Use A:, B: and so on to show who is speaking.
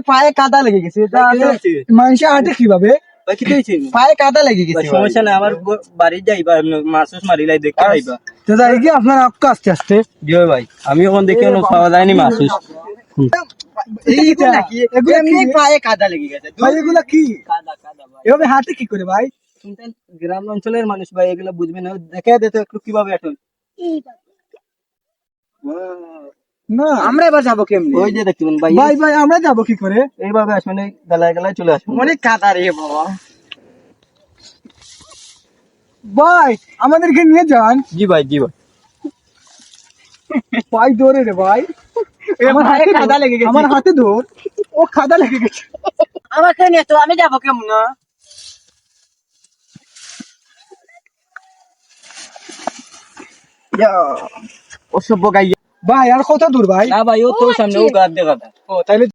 A: পায়ে কাদা লেগে গেছে। মানুষে হাঁটে কিভাবে? পায়ে কাদা লেগে গেছে।
B: সমস্যা নাই, আমার বাড়ি যাইবা, মাছ মারিলাই দেখতে পাইবা।
A: তো যাই কি আপনার আক্কা আস্তে আস্তে
B: জিও ভাই, আমি এখন দেখি পাওয়া যায়নি মাছ।
A: পায়ে কাদা লেগে গেছে। এগুলা কি? এভাবে হাঁটে কি করে ভাই?
B: গ্রাম অঞ্চলের মানুষ ভাই, এগুলো বুঝবে না। দেখে দিতে একটু কিভাবে এখন।
A: না আমরা এবার যাবো কেমনি?
B: ওই যে দেখুন ভাই,
A: ভাই ভাই আমরা যাবো কি করে?
B: এইভাবে আসলে গেলায় গেলায় চলে আসুন।
A: অনেক কাদা রে বাবা। ভাই আমাদেরকে নিয়ে যান।
B: জি ভাই, জি ভাই।
A: পাই ধরে রে ভাই। আমার হাতে কাদা লেগে গেছে। আমার হাতে ধর। ও কাদা লেগে গেছে।
B: আমাকে নিয়ে তো আমি যাবো কেমন? অসভ্য গাই।
A: ভাই আর কত দূর ভাই?
B: না ভাই, ও তো সামনে ও গাছ দেখা।
A: ও তাইলে